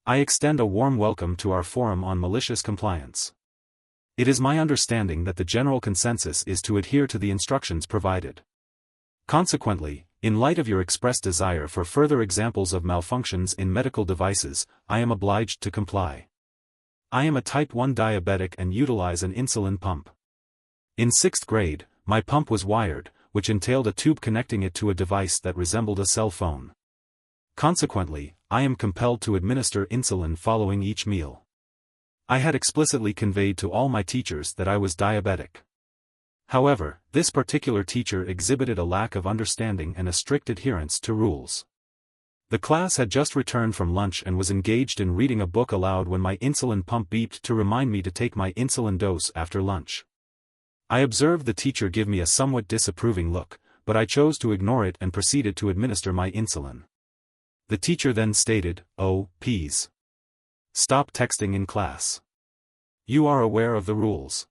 I extend a warm welcome to our forum on malicious compliance. It is my understanding that the general consensus is to adhere to the instructions provided. Consequently, in light of your expressed desire for further examples of malfunctions in medical devices, I am obliged to comply. I am a type 1 diabetic and utilize an insulin pump. In 6th grade, my pump was wired, which entailed a tube connecting it to a device that resembled a cell phone. Consequently, I am compelled to administer insulin following each meal. I had explicitly conveyed to all my teachers that I was diabetic. However, this particular teacher exhibited a lack of understanding and a strict adherence to rules. The class had just returned from lunch and was engaged in reading a book aloud when my insulin pump beeped to remind me to take my insulin dose after lunch. I observed the teacher give me a somewhat disapproving look, but I chose to ignore it and proceeded to administer my insulin. The teacher then stated, "Oh, peas. Stop texting in class. You are aware of the rules.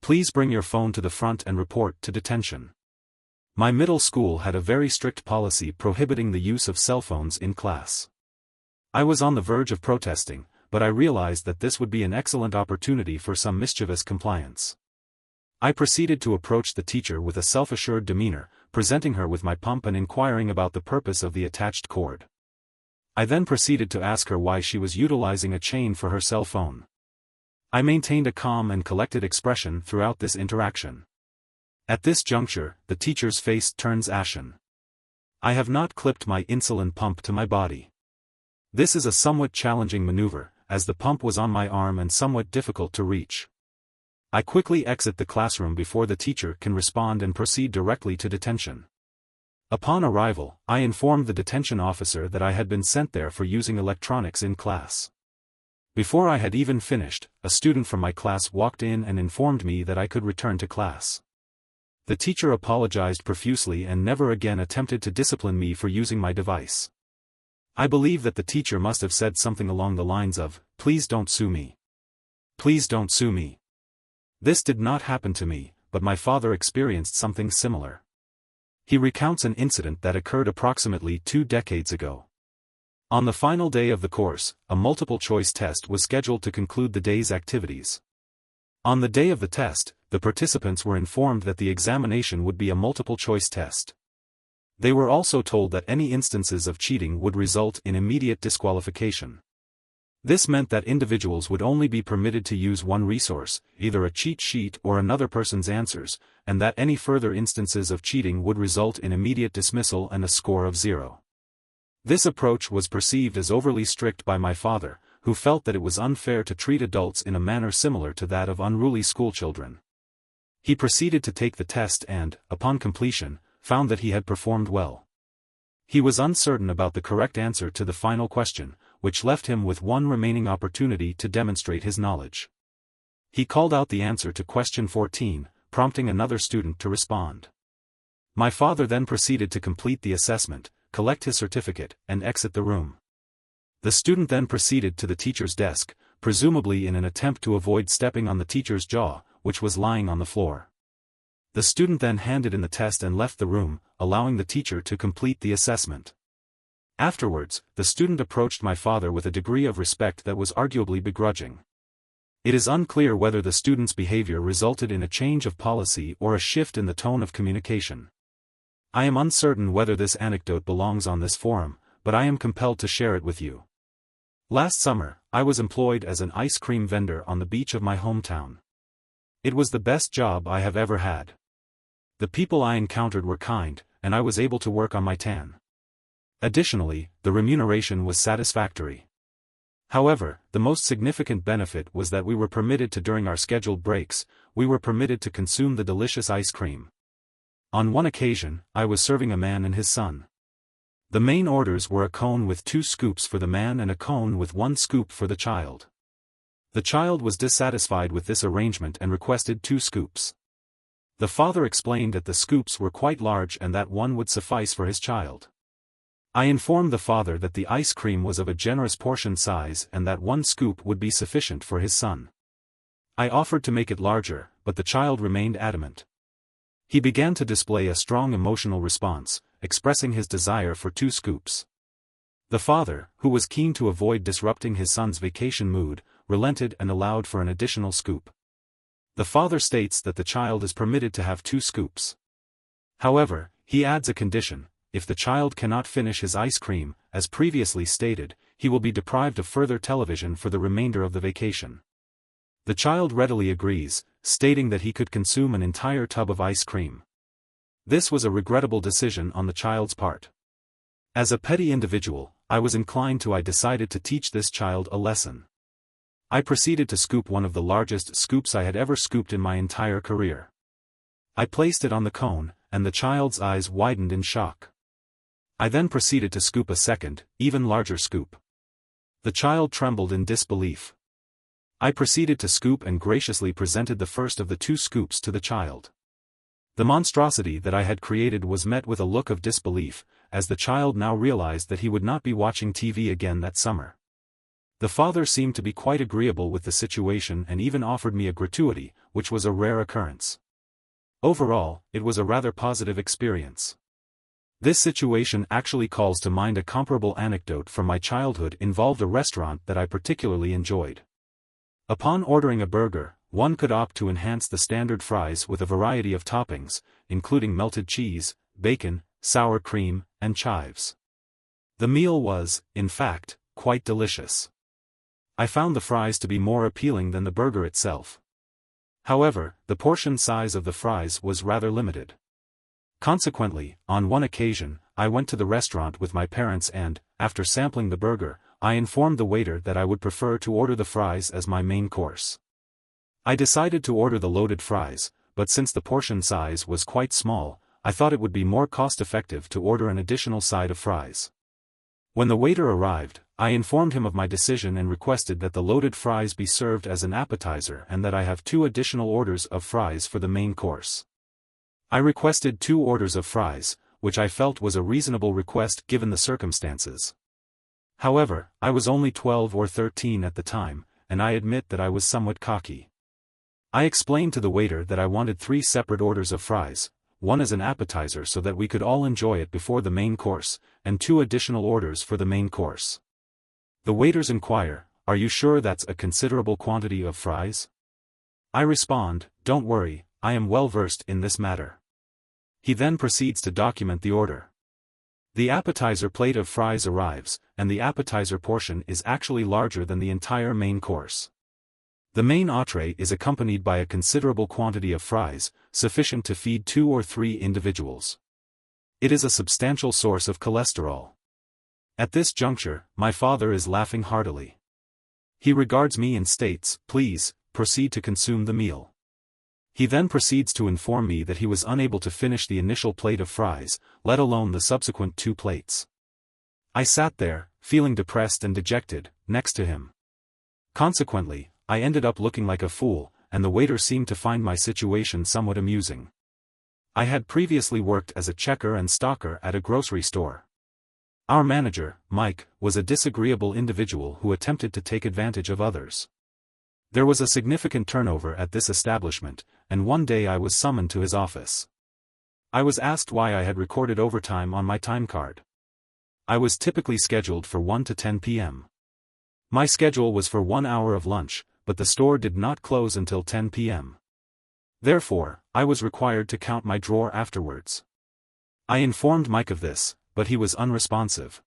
Please bring your phone to the front and report to detention." My middle school had a very strict policy prohibiting the use of cell phones in class. I was on the verge of protesting, but I realized that this would be an excellent opportunity for some mischievous compliance. I proceeded to approach the teacher with a self-assured demeanor, presenting her with my pump and inquiring about the purpose of the attached cord. I then proceeded to ask her why she was utilizing a chain for her cell phone. I maintained a calm and collected expression throughout this interaction. At this juncture, the teacher's face turns ashen. I have not clipped my insulin pump to my body. This is a somewhat challenging maneuver, as the pump was on my arm and somewhat difficult to reach. I quickly exit the classroom before the teacher can respond and proceed directly to detention. Upon arrival, I informed the detention officer that I had been sent there for using electronics in class. Before I had even finished, a student from my class walked in and informed me that I could return to class. The teacher apologized profusely and never again attempted to discipline me for using my device. I believe that the teacher must have said something along the lines of, "Please don't sue me. Please don't sue me." This did not happen to me, but my father experienced something similar. He recounts an incident that occurred approximately 2 decades ago. On the final day of the course, a multiple-choice test was scheduled to conclude the day's activities. On the day of the test, the participants were informed that the examination would be a multiple-choice test. They were also told that any instances of cheating would result in immediate disqualification. This meant that individuals would only be permitted to use one resource, either a cheat sheet or another person's answers, and that any further instances of cheating would result in immediate dismissal and a score of 0. This approach was perceived as overly strict by my father, who felt that it was unfair to treat adults in a manner similar to that of unruly schoolchildren. He proceeded to take the test and, upon completion, found that he had performed well. He was uncertain about the correct answer to the final question, which left him with one remaining opportunity to demonstrate his knowledge. He called out the answer to question 14, prompting another student to respond. My father then proceeded to complete the assessment, collect his certificate, and exit the room. The student then proceeded to the teacher's desk, presumably in an attempt to avoid stepping on the teacher's jaw, which was lying on the floor. The student then handed in the test and left the room, allowing the teacher to complete the assessment. Afterwards, the student approached my father with a degree of respect that was arguably begrudging. It is unclear whether the student's behavior resulted in a change of policy or a shift in the tone of communication. I am uncertain whether this anecdote belongs on this forum, but I am compelled to share it with you. Last summer, I was employed as an ice cream vendor on the beach of my hometown. It was the best job I have ever had. The people I encountered were kind, and I was able to work on my tan. Additionally, the remuneration was satisfactory. However, the most significant benefit was that we were permitted to, during our scheduled breaks, we were permitted to consume the delicious ice cream. On one occasion, I was serving a man and his son. The main orders were a cone with 2 scoops for the man and a cone with 1 scoop for the child. The child was dissatisfied with this arrangement and requested 2 scoops. The father explained that the scoops were quite large and that 1 would suffice for his child. I informed the father that the ice cream was of a generous portion size and that 1 scoop would be sufficient for his son. I offered to make it larger, but the child remained adamant. He began to display a strong emotional response, expressing his desire for 2 scoops. The father, who was keen to avoid disrupting his son's vacation mood, relented and allowed for an additional scoop. The father states that the child is permitted to have 2 scoops. However, he adds a condition: if the child cannot finish his ice cream, as previously stated, he will be deprived of further television for the remainder of the vacation. The child readily agrees, stating that he could consume an entire tub of ice cream. This was a regrettable decision on the child's part. As a petty individual, I was inclined to decided to teach this child a lesson. I proceeded to scoop one of the largest scoops I had ever scooped in my entire career. I placed it on the cone, and the child's eyes widened in shock. I then proceeded to scoop a second, even larger scoop. The child trembled in disbelief. I proceeded to scoop and graciously presented the first of the 2 scoops to the child. The monstrosity that I had created was met with a look of disbelief, as the child now realized that he would not be watching TV again that summer. The father seemed to be quite agreeable with the situation and even offered me a gratuity, which was a rare occurrence. Overall, it was a rather positive experience. This situation actually calls to mind a comparable anecdote from my childhood involved a restaurant that I particularly enjoyed. Upon ordering a burger, one could opt to enhance the standard fries with a variety of toppings, including melted cheese, bacon, sour cream, and chives. The meal was, in fact, quite delicious. I found the fries to be more appealing than the burger itself. However, the portion size of the fries was rather limited. Consequently, on one occasion, I went to the restaurant with my parents and, after sampling the burger, I informed the waiter that I would prefer to order the fries as my main course. I decided to order the loaded fries, but since the portion size was quite small, I thought it would be more cost-effective to order an additional side of fries. When the waiter arrived, I informed him of my decision and requested that the loaded fries be served as an appetizer and that I have 2 additional orders of fries for the main course. I requested 2 orders of fries, which I felt was a reasonable request given the circumstances. However, I was only 12 or 13 at the time, and I admit that I was somewhat cocky. I explained to the waiter that I wanted 3 separate orders of fries, one as an appetizer so that we could all enjoy it before the main course, and 2 additional orders for the main course. The waiters inquire, "Are you sure that's a considerable quantity of fries?" I respond, "Don't worry, I am well versed in this matter." He then proceeds to document the order. The appetizer plate of fries arrives, and the appetizer portion is actually larger than the entire main course. The main entree is accompanied by a considerable quantity of fries, sufficient to feed 2 or 3 individuals. It is a substantial source of cholesterol. At this juncture, my father is laughing heartily. He regards me and states, "Please, proceed to consume the meal." He then proceeds to inform me that he was unable to finish the initial plate of fries, let alone the subsequent 2 plates. I sat there, feeling depressed and dejected, next to him. Consequently, I ended up looking like a fool, and the waiter seemed to find my situation somewhat amusing. I had previously worked as a checker and stocker at a grocery store. Our manager, Mike, was a disagreeable individual who attempted to take advantage of others. There was a significant turnover at this establishment, and one day I was summoned to his office. I was asked why I had recorded overtime on my time card. I was typically scheduled for 1 to 10 p.m. My schedule was for 1 hour of lunch, but the store did not close until 10 p.m. Therefore, I was required to count my drawer afterwards. I informed Mike of this, but he was unresponsive.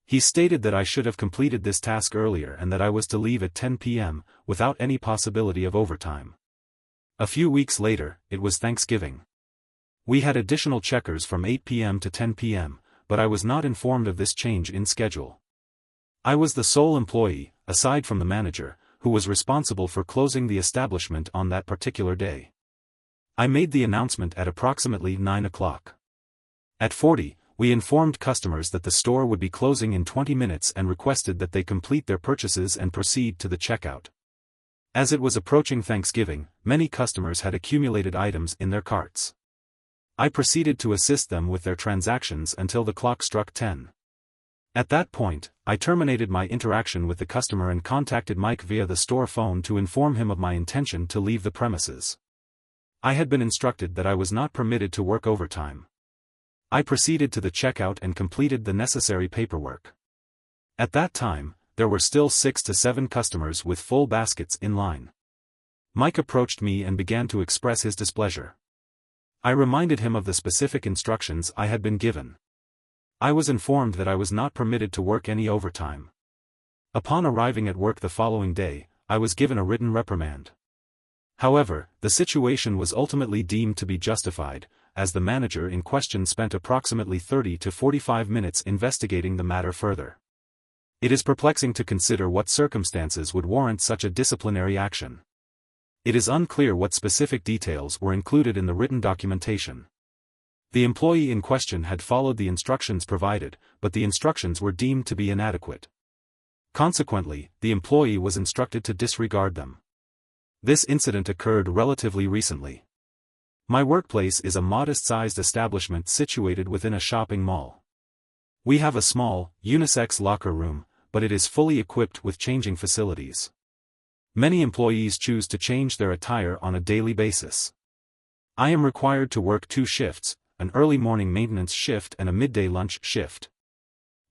He stated that I should have completed this task earlier and that I was to leave at 10 p.m., without any possibility of overtime. A few weeks later, it was Thanksgiving. We had additional checkers from 8 p.m. to 10 p.m., but I was not informed of this change in schedule. I was the sole employee, aside from the manager, who was responsible for closing the establishment on that particular day. I made the announcement at approximately 9 o'clock. At 40, we informed customers that the store would be closing in 20 minutes and requested that they complete their purchases and proceed to the checkout. As it was approaching Thanksgiving, many customers had accumulated items in their carts. I proceeded to assist them with their transactions until the clock struck 10. At that point, I terminated my interaction with the customer and contacted Mike via the store phone to inform him of my intention to leave the premises. I had been instructed that I was not permitted to work overtime. I proceeded to the checkout and completed the necessary paperwork. At that time, there were still 6 to 7 customers with full baskets in line. Mike approached me and began to express his displeasure. I reminded him of the specific instructions I had been given. I was informed that I was not permitted to work any overtime. Upon arriving at work the following day, I was given a written reprimand. However, the situation was ultimately deemed to be justified, as the manager in question spent approximately 30 to 45 minutes investigating the matter further. It is perplexing to consider what circumstances would warrant such a disciplinary action. It is unclear what specific details were included in the written documentation. The employee in question had followed the instructions provided, but the instructions were deemed to be inadequate. Consequently, the employee was instructed to disregard them. This incident occurred relatively recently. My workplace is a modest-sized establishment situated within a shopping mall. We have a small, unisex locker room, but it is fully equipped with changing facilities. Many employees choose to change their attire on a daily basis. I am required to work 2 shifts, an early morning maintenance shift and a midday lunch shift.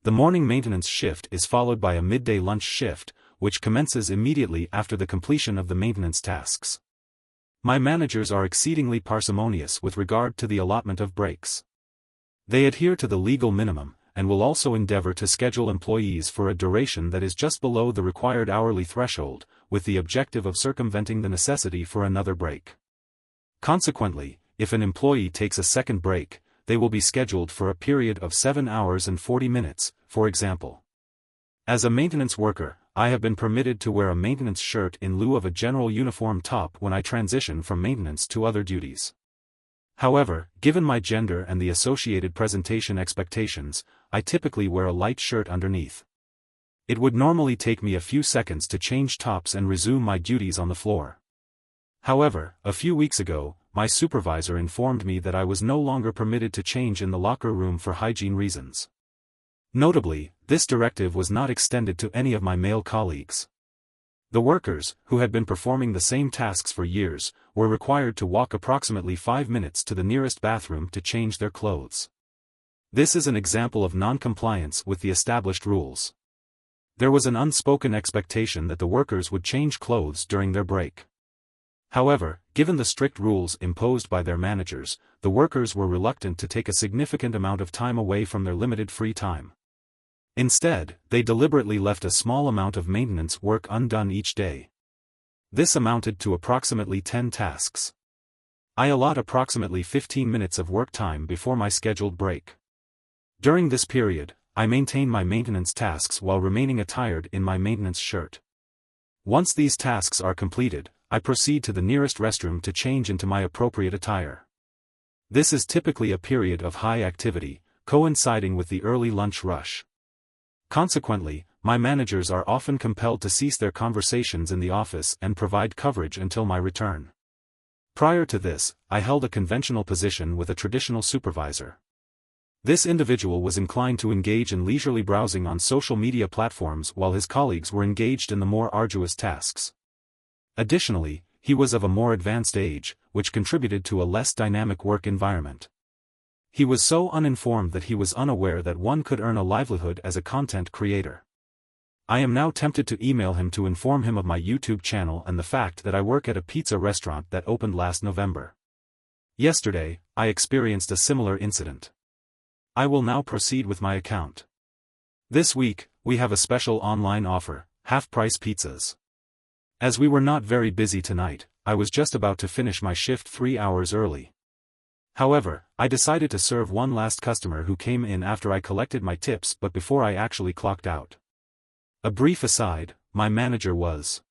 The morning maintenance shift is followed by a midday lunch shift, which commences immediately after the completion of the maintenance tasks. My managers are exceedingly parsimonious with regard to the allotment of breaks. They adhere to the legal minimum, and will also endeavor to schedule employees for a duration that is just below the required hourly threshold, with the objective of circumventing the necessity for another break. Consequently, if an employee takes a second break, they will be scheduled for a period of 7 hours and 40 minutes, for example. As a maintenance worker, I have been permitted to wear a maintenance shirt in lieu of a general uniform top when I transition from maintenance to other duties. However, given my gender and the associated presentation expectations, I typically wear a light shirt underneath. It would normally take me a few seconds to change tops and resume my duties on the floor. However, a few weeks ago, my supervisor informed me that I was no longer permitted to change in the locker room for hygiene reasons. Notably, this directive was not extended to any of my male colleagues. The workers, who had been performing the same tasks for years, were required to walk approximately 5 minutes to the nearest bathroom to change their clothes. This is an example of non-compliance with the established rules. There was an unspoken expectation that the workers would change clothes during their break. However, given the strict rules imposed by their managers, the workers were reluctant to take a significant amount of time away from their limited free time. Instead, they deliberately left a small amount of maintenance work undone each day. This amounted to approximately 10 tasks. I allot approximately 15 minutes of work time before my scheduled break. During this period, I maintain my maintenance tasks while remaining attired in my maintenance shirt. Once these tasks are completed, I proceed to the nearest restroom to change into my appropriate attire. This is typically a period of high activity, coinciding with the early lunch rush. Consequently, my managers are often compelled to cease their conversations in the office and provide coverage until my return. Prior to this, I held a conventional position with a traditional supervisor. This individual was inclined to engage in leisurely browsing on social media platforms while his colleagues were engaged in the more arduous tasks. Additionally, he was of a more advanced age, which contributed to a less dynamic work environment. He was so uninformed that he was unaware that one could earn a livelihood as a content creator. I am now tempted to email him to inform him of my YouTube channel and the fact that I work at a pizza restaurant that opened last November. Yesterday, I experienced a similar incident. I will now proceed with my account. This week, we have a special online offer, half-price pizzas. As we were not very busy tonight, I was just about to finish my shift 3 hours early. However, I decided to serve one last customer who came in after I collected my tips but before I actually clocked out. A brief aside, my manager was.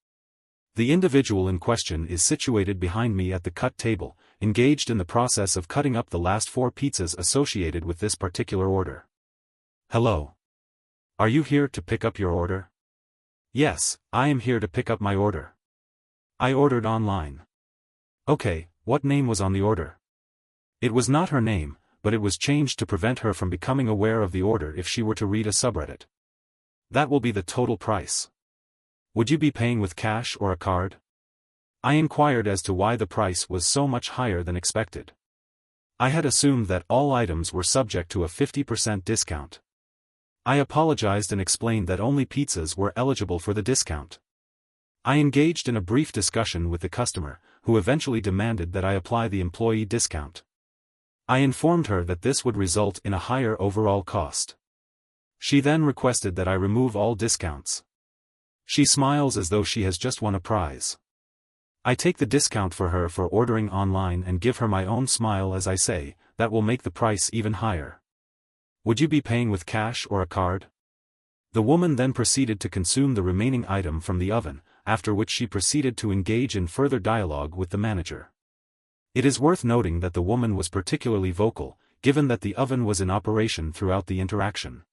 The individual in question is situated behind me at the cut table, engaged in the process of cutting up the last 4 pizzas associated with this particular order. Hello. Are you here to pick up your order? Yes, I am here to pick up my order. I ordered online. Okay, what name was on the order? It was not her name, but it was changed to prevent her from becoming aware of the order if she were to read a subreddit. That will be the total price. Would you be paying with cash or a card? I inquired as to why the price was so much higher than expected. I had assumed that all items were subject to a 50% discount. I apologized and explained that only pizzas were eligible for the discount. I engaged in a brief discussion with the customer, who eventually demanded that I apply the employee discount. I informed her that this would result in a higher overall cost. She then requested that I remove all discounts. She smiles as though she has just won a prize. I take the discount for her for ordering online and give her my own smile as I say, that will make the price even higher. Would you be paying with cash or a card? The woman then proceeded to consume the remaining item from the oven, after which she proceeded to engage in further dialogue with the manager. It is worth noting that the woman was particularly vocal, given that the oven was in operation throughout the interaction.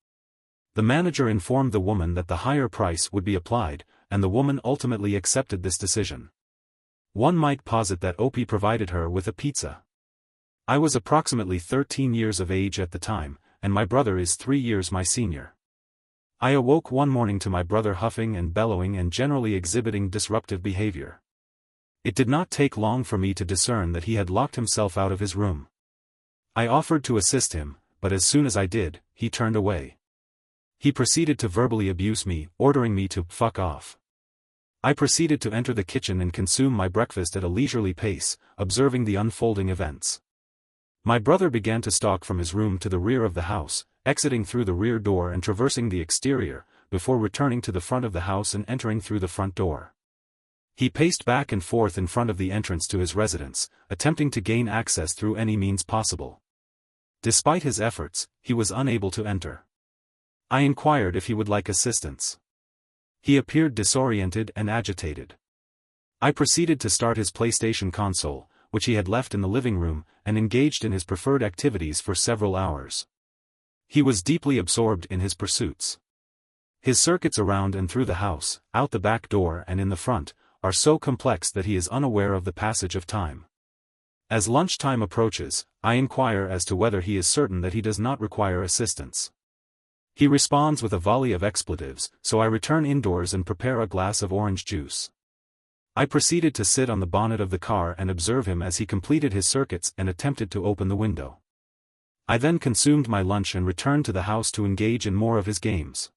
The manager informed the woman that the higher price would be applied, and the woman ultimately accepted this decision. One might posit that OP provided her with a pizza. I was approximately 13 years of age at the time, and my brother is 3 years my senior. I awoke one morning to my brother huffing and bellowing and generally exhibiting disruptive behavior. It did not take long for me to discern that he had locked himself out of his room. I offered to assist him, but as soon as I did, he turned away. He proceeded to verbally abuse me, ordering me to fuck off. I proceeded to enter the kitchen and consume my breakfast at a leisurely pace, observing the unfolding events. My brother began to stalk from his room to the rear of the house, exiting through the rear door and traversing the exterior, before returning to the front of the house and entering through the front door. He paced back and forth in front of the entrance to his residence, attempting to gain access through any means possible. Despite his efforts, he was unable to enter. I inquired if he would like assistance. He appeared disoriented and agitated. I proceeded to start his PlayStation console, which he had left in the living room, and engaged in his preferred activities for several hours. He was deeply absorbed in his pursuits. His circuits around and through the house, out the back door and in the front, are so complex that he is unaware of the passage of time. As lunchtime approaches, I inquire as to whether he is certain that he does not require assistance. He responds with a volley of expletives, so I return indoors and prepare a glass of orange juice. I proceeded to sit on the bonnet of the car and observe him as he completed his circuits and attempted to open the window. I then consumed my lunch and returned to the house to engage in more of his games.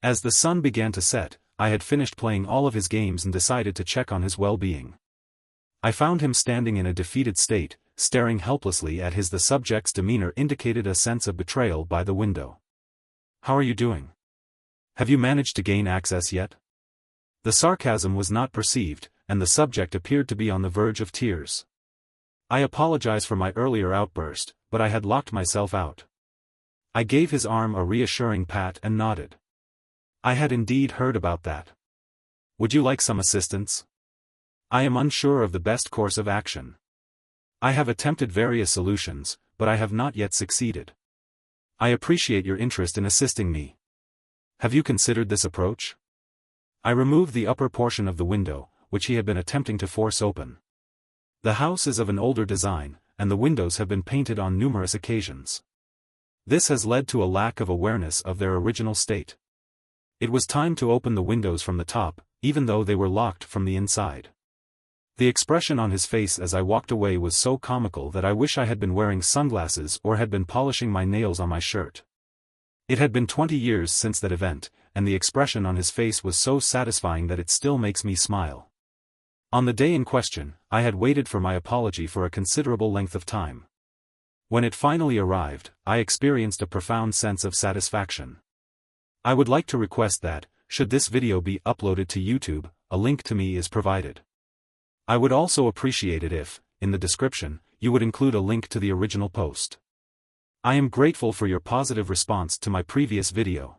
As the sun began to set, I had finished playing all of his games and decided to check on his well-being. I found him standing in a defeated state, staring helplessly at his. The subject's demeanor indicated a sense of betrayal by the window. "How are you doing? Have you managed to gain access yet?" The sarcasm was not perceived, and the subject appeared to be on the verge of tears. I apologize for my earlier outburst, but I had locked myself out. I gave his arm a reassuring pat and nodded. I had indeed heard about that. "Would you like some assistance?" I am unsure of the best course of action. I have attempted various solutions, but I have not yet succeeded. I appreciate your interest in assisting me. Have you considered this approach? I removed the upper portion of the window, which he had been attempting to force open. The house is of an older design, and the windows have been painted on numerous occasions. This has led to a lack of awareness of their original state. It was time to open the windows from the top, even though they were locked from the inside. The expression on his face as I walked away was so comical that I wish I had been wearing sunglasses or had been polishing my nails on my shirt. It had been 20 years since that event, and the expression on his face was so satisfying that it still makes me smile. On the day in question, I had waited for my apology for a considerable length of time. When it finally arrived, I experienced a profound sense of satisfaction. I would like to request that, should this video be uploaded to YouTube, a link to me is provided. I would also appreciate it if, in the description, you would include a link to the original post. I am grateful for your positive response to my previous video.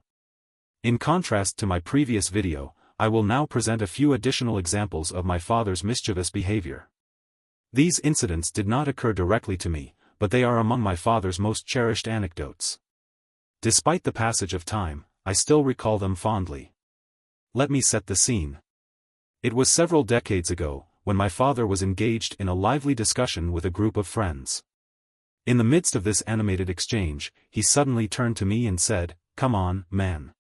In contrast to my previous video, I will now present a few additional examples of my father's mischievous behavior. These incidents did not occur directly to me, but they are among my father's most cherished anecdotes. Despite the passage of time, I still recall them fondly. Let me set the scene. It was several decades ago, when my father was engaged in a lively discussion with a group of friends. In the midst of this animated exchange, he suddenly turned to me and said, "Come on, man.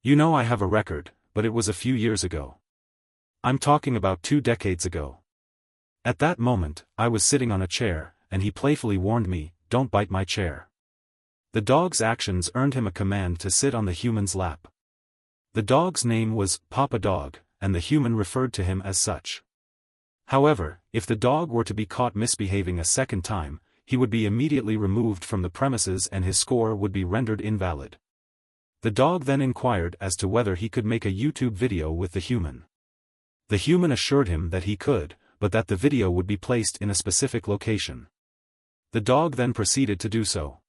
You know I have a record, but it was a few years ago. I'm talking about 2 decades ago." At that moment, I was sitting on a chair, and he playfully warned me, "Don't bite my chair." The dog's actions earned him a command to sit on the human's lap. The dog's name was Papa Dog, and the human referred to him as such. However, if the dog were to be caught misbehaving a second time, he would be immediately removed from the premises and his score would be rendered invalid. The dog then inquired as to whether he could make a YouTube video with the human. The human assured him that he could, but that the video would be placed in a specific location. The dog then proceeded to do so.